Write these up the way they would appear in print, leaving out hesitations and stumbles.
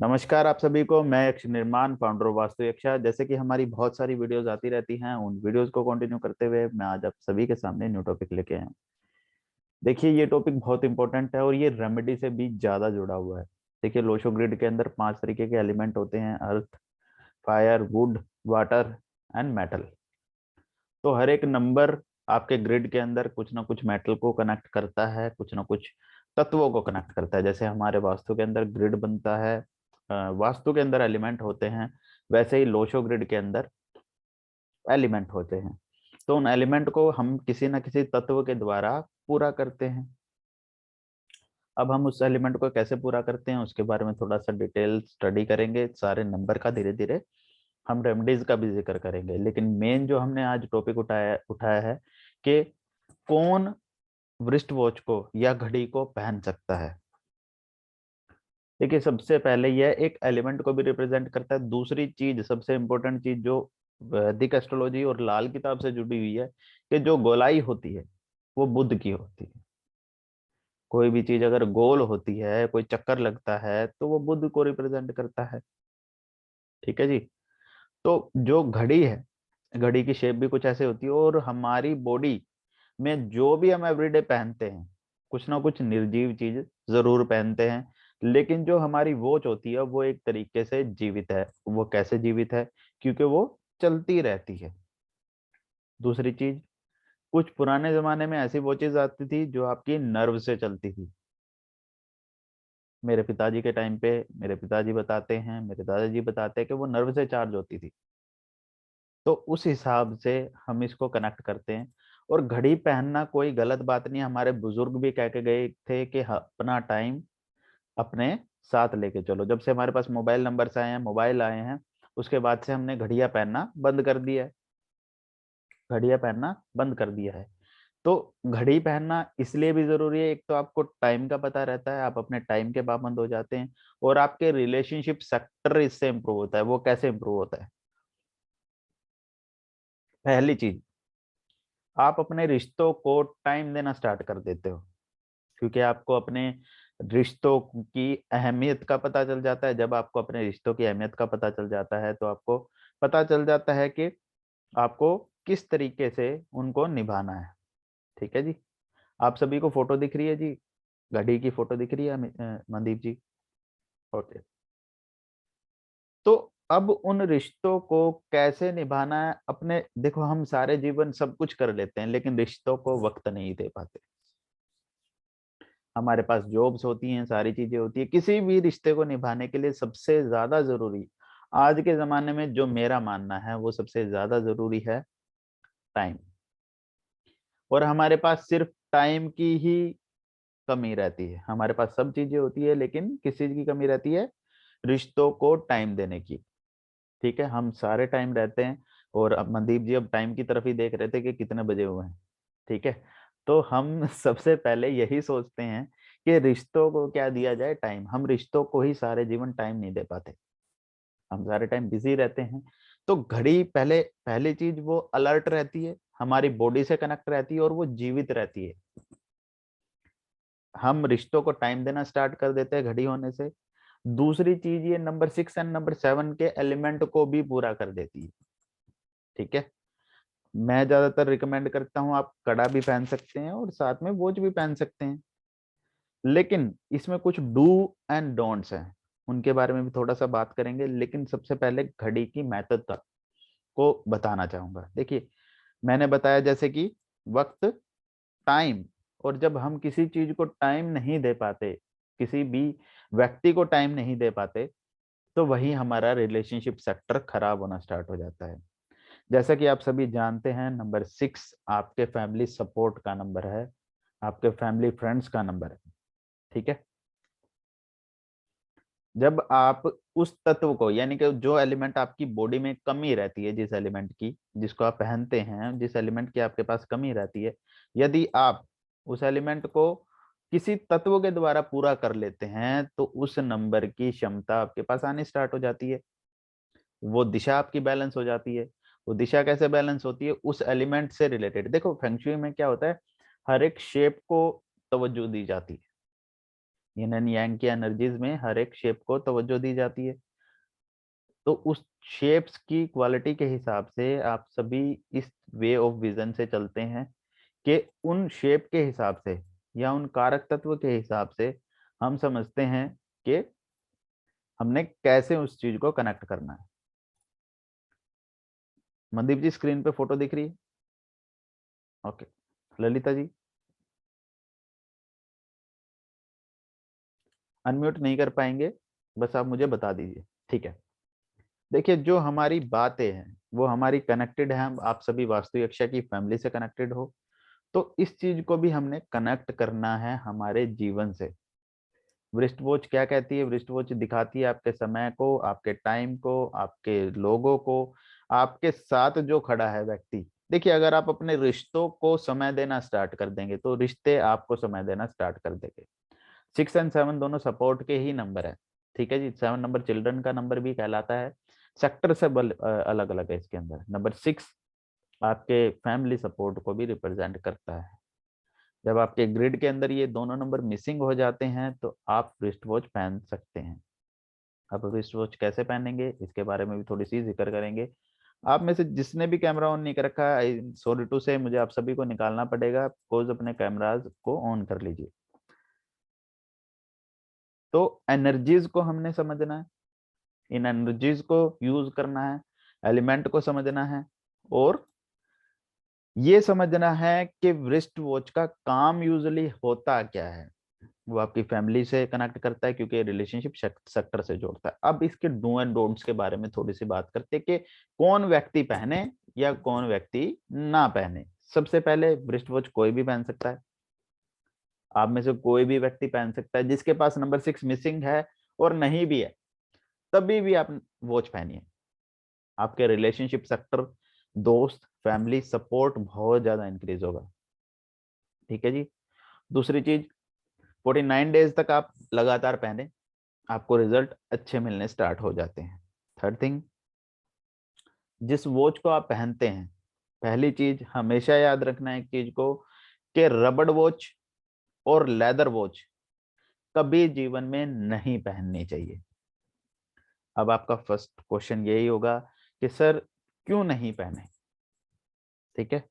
नमस्कार आप सभी को। मैं यक्ष निर्माण फाउंडर वास्तु यक्षा। जैसे कि हमारी बहुत सारी वीडियोस आती रहती हैं, उन वीडियोस को कंटिन्यू करते हुए मैं आज आप सभी के सामने न्यू टॉपिक लेके आया हूँ। देखिए, ये टॉपिक बहुत इंपॉर्टेंट है और ये रेमेडी से भी ज्यादा जुड़ा हुआ है। देखिए, लोशो ग्रिड के अंदर 5 तरीके के एलिमेंट होते हैं: earth, fire, wood, water and metal. तो हर एक नंबर आपके ग्रिड के अंदर कुछ ना कुछ मेटल को कनेक्ट करता है, कुछ ना कुछ तत्वों को कनेक्ट करता है। जैसे हमारे वास्तु के अंदर ग्रिड बनता है, वास्तु के अंदर एलिमेंट होते हैं, वैसे ही लोशो ग्रिड के अंदर एलिमेंट होते हैं। तो उन एलिमेंट को हम किसी न किसी तत्व के द्वारा पूरा करते हैं। अब हम उस एलिमेंट को कैसे पूरा करते हैं उसके बारे में थोड़ा सा डिटेल स्टडी करेंगे, सारे नंबर का धीरे धीरे हम रेमेडीज का भी जिक्र करेंगे। लेकिन मेन जो हमने आज टॉपिक उठाया उठाया है कि कौन वृष्ट वॉच को या घड़ी को पहन सकता है। देखिए, सबसे पहले यह एक एलिमेंट को भी रिप्रेजेंट करता है। दूसरी चीज, सबसे इंपॉर्टेंट चीज जो वैदिक एस्ट्रोलॉजी और लाल किताब से जुड़ी हुई है, कि जो गोलाई होती है वो बुध की होती है। कोई भी चीज अगर गोल होती है, कोई चक्कर लगता है, तो वो बुध को रिप्रेजेंट करता है। ठीक है जी। तो जो घड़ी है, घड़ी की शेप भी कुछ ऐसे होती है। और हमारी बॉडी में जो भी हम एवरीडे पहनते हैं, कुछ ना कुछ निर्जीव चीज जरूर पहनते हैं। लेकिन जो हमारी वॉच होती है वो एक तरीके से जीवित है। वो कैसे जीवित है? क्योंकि वो चलती रहती है। दूसरी चीज, कुछ पुराने जमाने में ऐसी वॉचेज आती थी जो आपकी नर्व से चलती थी। मेरे पिताजी के टाइम पे मेरे पिताजी बताते हैं, मेरे दादाजी बताते हैं कि वो नर्व से चार्ज होती थी। तो उस हिसाब से हम इसको कनेक्ट करते हैं। और घड़ी पहनना कोई गलत बात नहीं है। हमारे बुजुर्ग भी कह के गए थे कि अपना टाइम अपने साथ लेके चलो। जब से हमारे पास मोबाइल नंबर्स आए हैं, मोबाइल आए हैं, उसके बाद से हमने घड़ियां पहनना बंद कर दिया है। घड़ियां पहनना बंद कर दिया है। तो घड़ी पहनना इसलिए भी जरूरी है, एक तो आपको टाइम का पता रहता है, आप अपने टाइम के पाबंद हो जाते हैं। और आपके रिलेशनशिप सेक्टर इससे इंप्रूव होता है। वो कैसे इंप्रूव होता है? पहली चीज, आप अपने रिश्तों को टाइम देना स्टार्ट कर देते हो। क्योंकि आपको अपने रिश्तों की अहमियत का पता चल जाता है। जब आपको अपने रिश्तों की अहमियत का पता चल जाता है तो आपको पता चल जाता है कि आपको किस तरीके से उनको निभाना है। ठीक है जी। आप सभी को फोटो दिख रही है जी? घड़ी की फोटो दिख रही है मनदीप जी? ओके। तो अब उन रिश्तों को कैसे निभाना है अपने, देखो, हम सारे जीवन सब कुछ कर लेते हैं लेकिन रिश्तों को वक्त नहीं दे पाते। हमारे पास जॉब्स होती हैं, सारी चीजें होती है। किसी भी रिश्ते को निभाने के लिए सबसे ज्यादा जरूरी आज के जमाने में, जो मेरा मानना है, वो सबसे ज्यादा जरूरी है टाइम। और हमारे पास सिर्फ टाइम की ही कमी रहती है। हमारे पास सब चीजें होती है लेकिन किस चीज की कमी रहती है? रिश्तों को टाइम देने की। ठीक है, हम सारे टाइम रहते हैं। और अब मनदीप जी अब टाइम की तरफ ही देख रहे थे कि कितने बजे हुए हैं। ठीक है। तो हम सबसे पहले यही सोचते हैं कि रिश्तों को क्या दिया जाए? टाइम। हम रिश्तों को ही सारे जीवन टाइम नहीं दे पाते। हम सारे टाइम बिजी रहते हैं। तो घड़ी पहले, पहली चीज, वो अलर्ट रहती है, हमारी बॉडी से कनेक्ट रहती है और वो जीवित रहती है। हम रिश्तों को टाइम देना स्टार्ट कर देते हैं घड़ी होने से। दूसरी चीज, ये नंबर 6 एंड नंबर 7 के एलिमेंट को भी पूरा कर देती है। ठीक है। मैं ज्यादातर रिकमेंड करता हूँ, आप कड़ा भी पहन सकते हैं और साथ में वॉच भी पहन सकते हैं। लेकिन इसमें कुछ डू एंड डोंट्स हैं, उनके बारे में भी थोड़ा सा बात करेंगे। लेकिन सबसे पहले घड़ी की मेथड को बताना चाहूंगा। देखिए, मैंने बताया जैसे कि वक्त, टाइम। और जब हम किसी चीज को टाइम नहीं दे पाते, किसी भी व्यक्ति को टाइम नहीं दे पाते, तो वही हमारा रिलेशनशिप सेक्टर खराब होना स्टार्ट हो जाता है। जैसा कि आप सभी जानते हैं, नंबर 6 आपके फैमिली सपोर्ट का नंबर है, आपके फैमिली फ्रेंड्स का नंबर है। ठीक है। जब आप उस तत्व को, यानी कि जो एलिमेंट आपकी बॉडी में कमी रहती है, जिस एलिमेंट की, जिसको आप पहनते हैं, जिस एलिमेंट की आपके पास कमी रहती है, यदि आप उस एलिमेंट को किसी तत्व के द्वारा पूरा कर लेते हैं तो उस नंबर की क्षमता आपके पास आनी स्टार्ट हो जाती है। वो दिशा आपकी बैलेंस हो जाती है। वो दिशा कैसे बैलेंस होती है? उस एलिमेंट से रिलेटेड। देखो, फेंगशुई में क्या होता है, हर एक शेप को तवज्जो दी जाती है। यिन एंड यांग की एनर्जीज में हर एक शेप को तवज्जो दी जाती है। तो उस शेप्स की क्वालिटी के हिसाब से आप सभी इस वे ऑफ विजन से चलते हैं कि उन शेप के हिसाब से या उन कारक तत्व के हिसाब से हम समझते हैं कि हमने कैसे उस चीज को कनेक्ट करना है। मनदीप जी, स्क्रीन पे फोटो दिख रही है? ओके। ललिता जी, अनम्यूट नहीं कर पाएंगे, बस आप मुझे बता दीजिए, ठीक है। देखिए, जो हमारी बातें हैं वो हमारी कनेक्टेड है, हम आप सभी वास्तु यक्षा की फैमिली से कनेक्टेड हो, तो इस चीज को भी हमने कनेक्ट करना है हमारे जीवन से। वृष्ट वॉच क्या कहती है? वृष्ट वॉच दिखाती है आपके समय को, आपके टाइम को, आपके लोगों को, आपके साथ जो खड़ा है व्यक्ति। देखिए, अगर आप अपने रिश्तों को समय देना स्टार्ट कर देंगे तो रिश्ते आपको समय देना स्टार्ट कर देंगे। 6 और 7 दोनों सपोर्ट के ही नंबर है, ठीक है जी। 7 नंबर चिल्ड्रन का नंबर भी कहलाता है, सेक्टर से अलग अलग है इसके अंदर। नंबर 6 आपके फैमिली सपोर्ट को भी रिप्रेजेंट करता है। जब आपके ग्रिड के अंदर ये दोनों नंबर मिसिंग हो जाते हैं तो आप रिस्ट वॉच पहन सकते हैं। अब रिस्ट वॉच कैसे पहनेंगे इसके बारे में भी थोड़ी सी जिक्र करेंगे। आप में से जिसने भी कैमरा ऑन नहीं कर रखा है, आई सॉरी टू से, मुझे आप सभी को निकालना पड़ेगा, कोज अपने कैमराज को ऑन कर लीजिए। तो एनर्जीज को हमने समझना है, इन एनर्जीज को यूज करना है, एलिमेंट को समझना है, और ये समझना है कि रिस्ट वॉच का काम यूजली होता क्या है। वो आपकी फैमिली से कनेक्ट करता है क्योंकि रिलेशनशिप सेक्टर से जोड़ता है। अब इसके डू एंड डोंट्स के बारे में थोड़ी सी बात करते हैं कि कौन व्यक्ति पहने या कौन व्यक्ति ना पहने। सबसे पहले, रिस्ट वॉच कोई भी पहन सकता है, आप में से कोई भी व्यक्ति पहन सकता है। जिसके पास नंबर 6 मिसिंग है और नहीं भी है, तभी भी आप वॉच पहनिए। आपके रिलेशनशिप सेक्टर, दोस्त, फैमिली सपोर्ट बहुत ज्यादा इंक्रीज होगा, ठीक है जी। दूसरी चीज, 49 डेज तक आप लगातार पहने, आपको रिजल्ट अच्छे मिलने स्टार्ट हो जाते हैं। थर्ड थिंग, जिस वॉच को आप पहनते हैं, पहली चीज हमेशा याद रखना है एक चीज को, कि रबड़ वॉच और लेदर वॉच कभी जीवन में नहीं पहननी चाहिए। अब आपका फर्स्ट क्वेश्चन यही होगा कि सर क्यों नहीं पहने, ठीक है।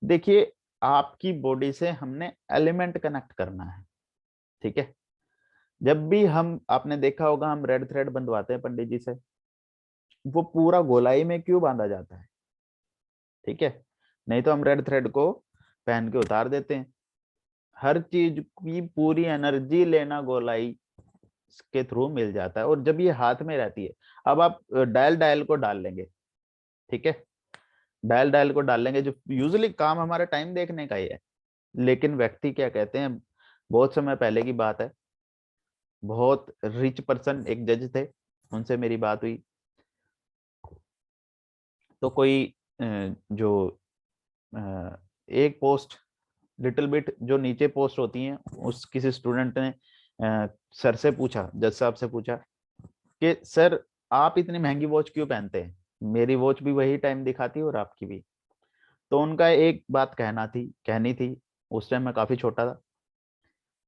देखिए, आपकी बॉडी से हमने एलिमेंट कनेक्ट करना है, ठीक है। जब भी हम, आपने देखा होगा, हम रेड थ्रेड बंधवाते हैं पंडित जी से, वो पूरा गोलाई में क्यों बांधा जाता है, ठीक है। नहीं तो हम रेड थ्रेड को पहन के उतार देते हैं। हर चीज की पूरी एनर्जी लेना गोलाई के थ्रू मिल जाता है, और जब ये हाथ में रहती है, अब आप डायल डायल को डाल लेंगे, ठीक है। डायल डायल को डाल लेंगे, जो यूजुअली काम हमारा टाइम देखने का ही है, लेकिन व्यक्ति क्या कहते हैं, बहुत समय पहले की बात है, बहुत रिच पर्सन एक जज थे, उनसे मेरी बात हुई, तो कोई जो एक पोस्ट लिटिल बिट जो नीचे पोस्ट होती हैं, उस किसी स्टूडेंट ने सर से पूछा, जज साहब से पूछा कि सर आप इतनी महंगी वॉच क्यों पहनते हैं, मेरी वॉच भी वही टाइम दिखाती है और आपकी भी। तो उनका एक बात कहनी थी, उस टाइम मैं काफी छोटा था,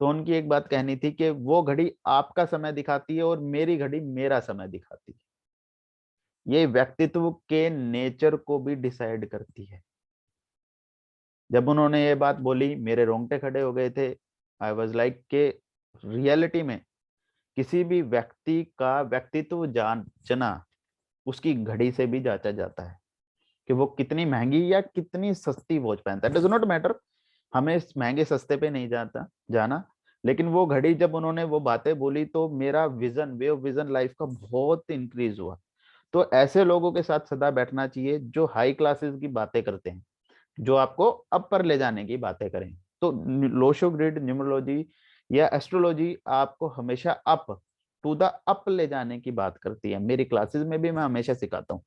तो उनकी एक बात कहनी थी कि वो घड़ी आपका समय दिखाती है और मेरी घड़ी मेरा समय दिखाती है। ये व्यक्तित्व के नेचर को भी डिसाइड करती है। जब उन्होंने ये बात बोली, मेरे रोंगटे खड़े हो गए थे। आई वॉज लाइक के रियलिटी में किसी भी व्यक्ति का व्यक्तित्व जांचना उसकी घड़ी से भी जांचा जाता है कि वो कितनी महंगी या कितनी सस्ती वॉच पहनता है। डज नॉट मैटर, हमें इस महंगे सस्ते पे नहीं जाना, लेकिन वो घड़ी, जब उन्होंने वो बातें बोली तो मेरा vision, way of vision life का बहुत इंक्रीज हुआ। तो ऐसे लोगों के साथ सदा बैठना चाहिए जो हाई क्लासेस की बातें करते हैं, जो आपको अपर ले जाने की बातें करें। तो लोशो ग्रिड न्यूमरोलॉजी या एस्ट्रोलॉजी आपको हमेशा अप, टू द अप ले जाने की बात करती है। मेरी क्लासेस में भी मैं हमेशा सिखाता हूँ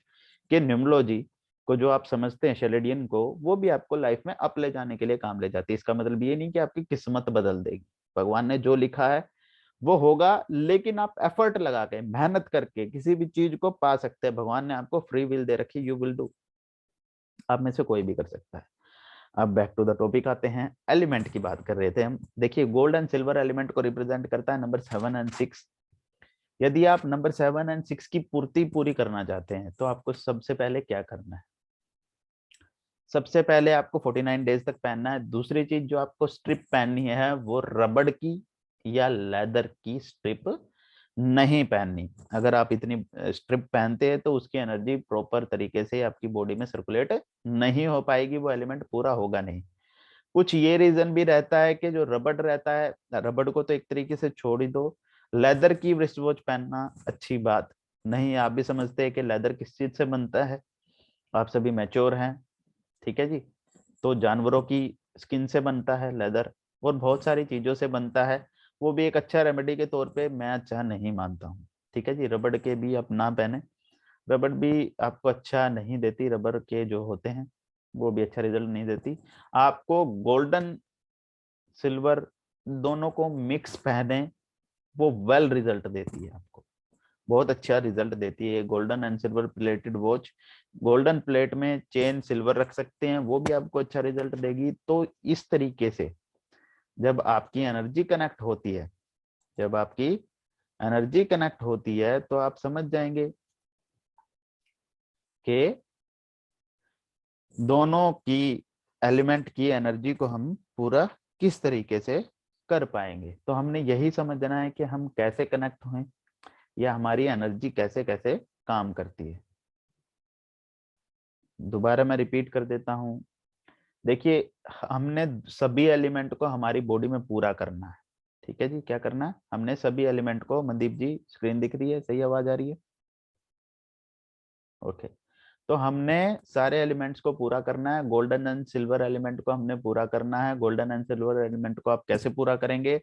कि न्यूमरोलॉजी को जो आप समझते हैं शेलेडियन को, वो भी आपको लाइफ में अप ले जाने के लिए काम ले जाती है। इसका मतलब ये नहीं कि आपकी किस्मत बदल देगी, भगवान ने जो लिखा है वो होगा, लेकिन आप एफर्ट लगा के मेहनत करके किसी भी चीज को पा सकते हैं। भगवान ने आपको फ्री विल दे रखी, यू विल डू, आप में से कोई भी कर सकता है। अब बैक टू द टॉपिक आते हैं। एलिमेंट की बात कर रहे थे हम। देखिए गोल्ड एंड सिल्वर एलिमेंट को रिप्रेजेंट करता है नंबर 7 एंड 6। यदि आप नंबर 7 एंड 6 की पूरी करना चाहते हैं तो आपको सबसे पहले क्या करना है? सबसे पहले आपको 49 डेज तक पहनना है। दूसरी चीज जो आपको स्ट्रिप पहननी है वो रबड़ की या लेदर की स्ट्रिप नहीं पहननी। अगर आप इतनी स्ट्रिप पहनते हैं तो उसकी एनर्जी प्रॉपर तरीके से आपकी बॉडी में सर्कुलेट नहीं हो पाएगी, वो एलिमेंट पूरा होगा नहीं। कुछ ये रीजन भी रहता है कि जो रबड़ रहता है, रबड़ को तो एक तरीके से छोड़ ही दो, लेदर की रिस्ट वॉच पहनना अच्छी बात नहीं। आप भी समझते हैं कि लेदर किस चीज से बनता है, आप सभी मैच्योर हैं, ठीक है जी। तो जानवरों की स्किन से बनता है लेदर, और बहुत सारी चीजों से बनता है। वो भी एक अच्छा रेमेडी के तौर पे मैं अच्छा नहीं मानता हूँ, ठीक है जी। रबड़ के भी आप ना पहने, रबड़ भी आपको अच्छा नहीं देती, रबड़ के जो होते हैं वो भी अच्छा रिजल्ट नहीं देती। आपको गोल्डन सिल्वर दोनों को मिक्स पहने, वो वेल रिजल्ट देती है, आपको बहुत अच्छा रिजल्ट देती है। Golden and silver plated watch, golden plate में चेन सिल्वर रख सकते हैं, वो भी आपको अच्छा रिजल्ट देगी। तो इस तरीके से जब आपकी एनर्जी कनेक्ट होती है, जब आपकी एनर्जी कनेक्ट होती है तो आप समझ जाएंगे कि दोनों की एलिमेंट की एनर्जी को हम पूरा किस तरीके से कर पाएंगे। तो हमने यही समझना है कि हम कैसे कनेक्ट हुए या हमारी एनर्जी कैसे कैसे काम करती है। दोबारा मैं रिपीट कर देता हूं। देखिए हमने सभी एलिमेंट को हमारी बॉडी में पूरा करना है, ठीक है जी। क्या करना है? हमने सभी एलिमेंट को, मनदीप जी स्क्रीन दिख रही है, सही आवाज आ रही है? ओके। तो हमने सारे एलिमेंट्स को पूरा करना है, गोल्डन एंड सिल्वर एलिमेंट को हमने पूरा करना है। गोल्डन एंड सिल्वर एलिमेंट को आप कैसे पूरा करेंगे?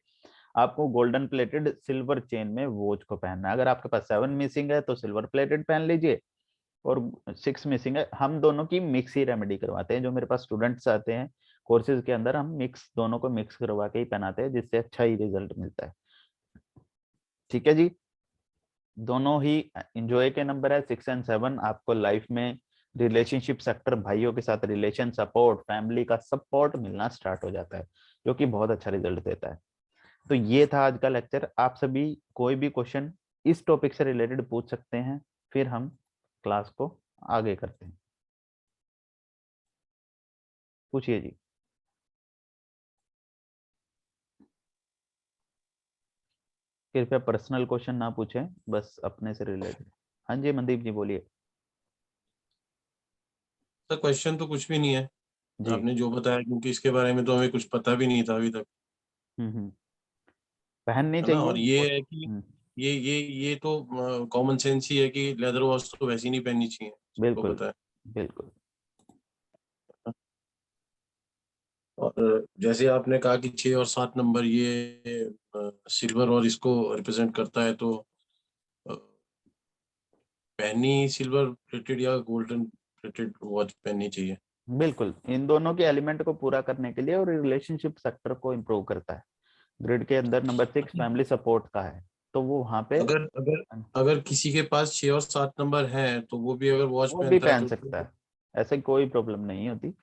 आपको गोल्डन प्लेटेड सिल्वर चेन में वॉच को पहनना है। अगर आपके पास 7 मिसिंग है तो सिल्वर प्लेटेड पहन लीजिए, और 6 मिसिंग है। हम दोनों की मिक्स ही रेमेडी करवाते हैं। जो मेरे पास स्टूडेंट्स आते हैं कोर्सेज के अंदर, हम मिक्स दोनों को मिक्स करवा के ही पहनाते हैं, जिससे अच्छा ही रिजल्ट मिलता है, ठीक है जी। दोनों ही इंजॉय के नंबर है 6 एंड 7। आपको लाइफ में रिलेशनशिप सेक्टर, भाइयों के साथ रिलेशन सपोर्ट, फैमिली का सपोर्ट मिलना स्टार्ट हो जाता है, जो कि बहुत अच्छा रिजल्ट देता है। तो ये था आज का लेक्चर। आप सभी कोई भी क्वेश्चन इस टॉपिक से रिलेटेड पूछ सकते हैं, फिर हम क्लास को आगे करते हैं। पूछिए जी। कृपया पर्सनल क्वेश्चन ना पूछें, बस अपने से रिलेटेड। हाँ जी मनदीप जी बोलिए। सर क्वेश्चन तो कुछ भी नहीं है, जी। आपने जो बताया, क्योंकि इसके बारे में तो हमें कुछ पता भी नहीं था अभी तक, हम्म। पहननी है ना। चाहिए और ये है कि हम्म। ये तो कॉमन सेंस ही है कि लेदर वॉच तो वैसे ही नहीं पहननी चाहिए, सबको बिल्कुल पता है। बिल्कुल। और जैसे आपने कहा कि 6 और 7 नंबर ये सिल्वर और इसको रिप्रेजेंट करता है, तो अ, पहनी सिल्वर प्लेटेड या गोल्डन प्लेटेड वॉच पहननी चाहिए। बिल्कुल इन दोनों के एलिमेंट को पूरा करने के लिए, और रिलेशनशिप सेक्टर को इम्प्रूव करता है। ग्रिड के अंदर नंबर 6 फैमिली सपोर्ट का है, तो वो वहां पे अगर अगर अगर किसी के पास 6 और 7 नंबर हैं तो वो भी अगर वॉच वो भी पहनता है पहन तो सकता है। ऐसे कोई प्रॉब्लम नहीं होती,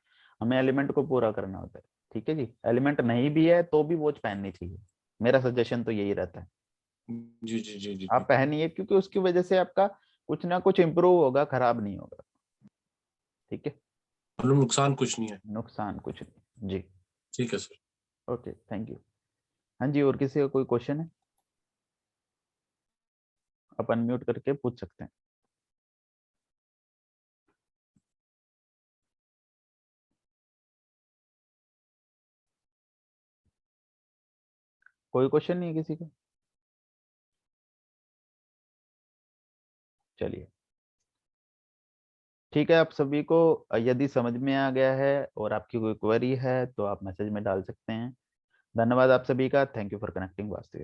हमें एलिमेंट को पूरा करना होता है, ठीक है जी। एलिमेंट नहीं भी है तो भी वॉच पहननी चाहिए, मेरा सजेशन तो यही रहता है। जी जी जी जी आप जी। पहनिए, क्योंकि उसकी वजह से आपका कुछ ना कुछ इम्प्रूव होगा, खराब नहीं होगा, ठीक है। मतलब नुकसान कुछ नहीं है। नुकसान कुछ नहीं जी। ठीक है सर। Okay thank you. हाँ जी, और किसी का कोई क्वेश्चन है? आप अनम्यूट करके पूछ सकते हैं। कोई क्वेश्चन नहीं है किसी का? चलिए ठीक है। आप सभी को यदि समझ में आ गया है और आपकी कोई क्वेरी है तो आप मैसेज में डाल सकते हैं। धन्यवाद आप सभी का। Thank you for connecting vastu.